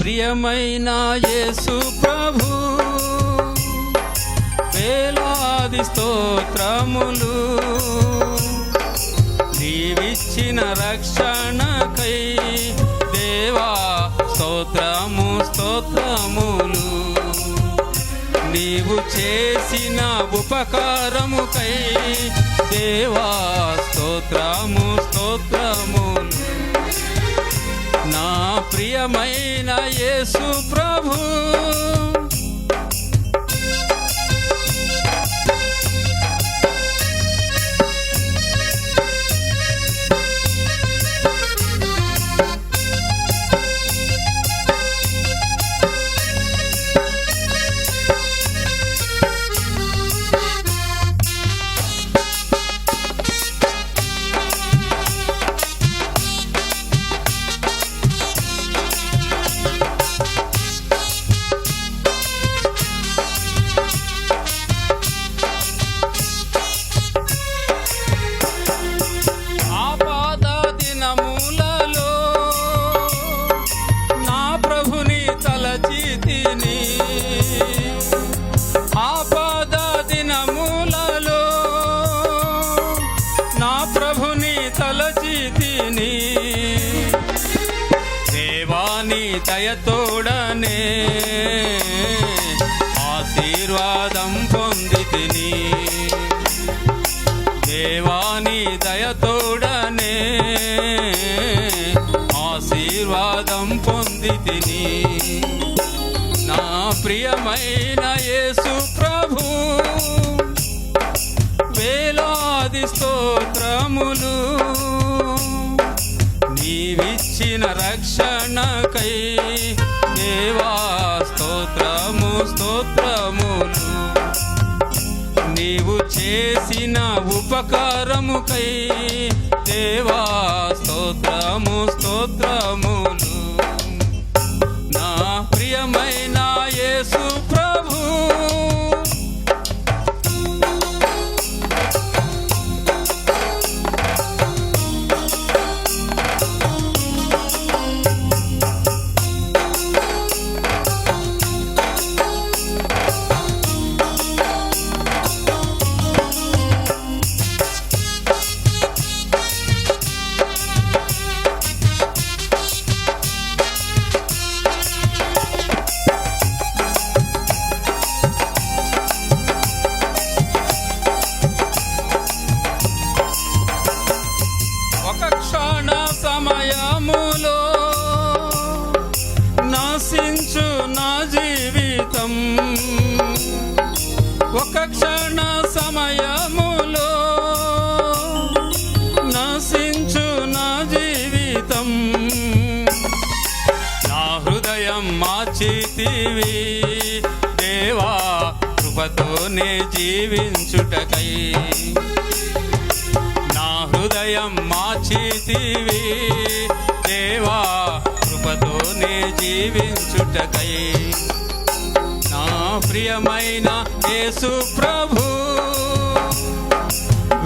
ప్రియమైన యేసు ప్రభు వేలాది స్తోత్రములు నీవిచ్చిన రక్షణకై దేవా స్తోత్రము స్తోత్రములు నీవు చేసిన ఉపకారముకై దేవా స్తోత్రము స్తోత్రములు నా ప్రియమైన యేసు ప్రభు ఆపద దినములలో నా ప్రభుని తలచితిని దేవాని దయతోడనే ఆశీర్వాదం పొందితిని దేవాని దయతోడనే ఆశీర్వాదం పొందితిని నా ప్రియమైన యేసు ప్రభు వేలాది స్తోత్రములు నీవిచ్చిన రక్షణకై దేవా స్తోత్రము స్తోత్రములు నీవు చేసిన ఉపకారముకై దేవా స్తోత్రము స్తోత్రములు నా ప్రియమైన యేసు ప్రభు సమయములో నాశించు నా జీవితం ఒక క్షణ సమయములో నాశించు నా జీవితం నా హృదయం మార్చితివి దేవా కృపతోనే జీవించుటకై హృదయం మార్చితివి దేవా కృపతోనే జీవించుటకై నా ప్రియమైన యేసు ప్రభు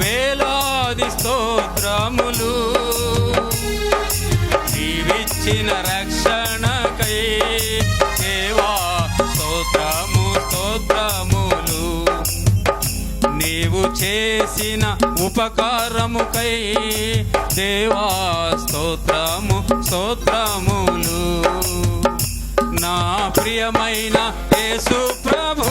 వేలాది స్తోత్రములు నీవిచ్చిన రక్షణకై దేవా స్తోత్రము స్తోత్రములు నీవు చేసిన ఉపకారముకై దేవా స్తోత్రము స్తోత్రములు నా ప్రియమైన యేసు ప్రభు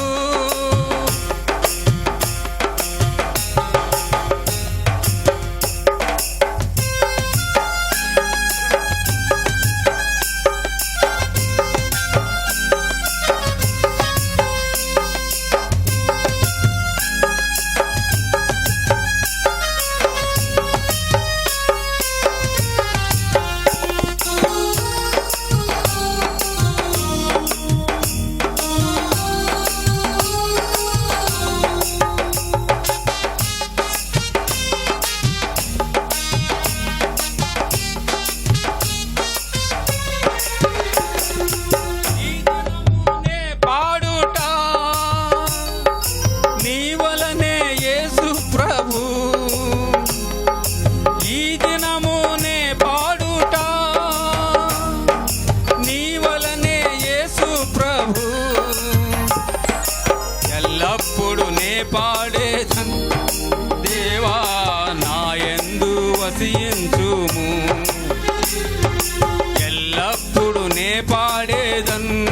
వసించుము. ఎల్లప్పుడు నే పాడేదన్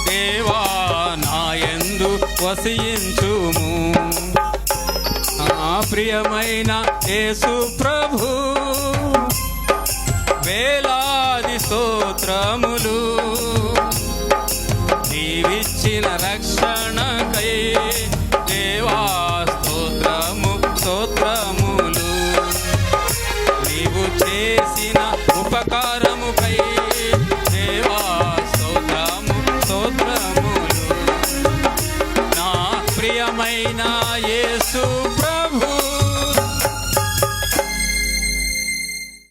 దేవా నాయందు వసించుము. ప్రియమైన యేసు ప్రభు వేలాది స్తోత్రములు. నీవిచ్చిన రక్షణకై దేవా స్తోత్రము స్తోత్రములు. నీవు చేసిన ఉపకారముకై దేవా స్తోత్రము స్తోత్రములు. నా ప్రియమైన యేసు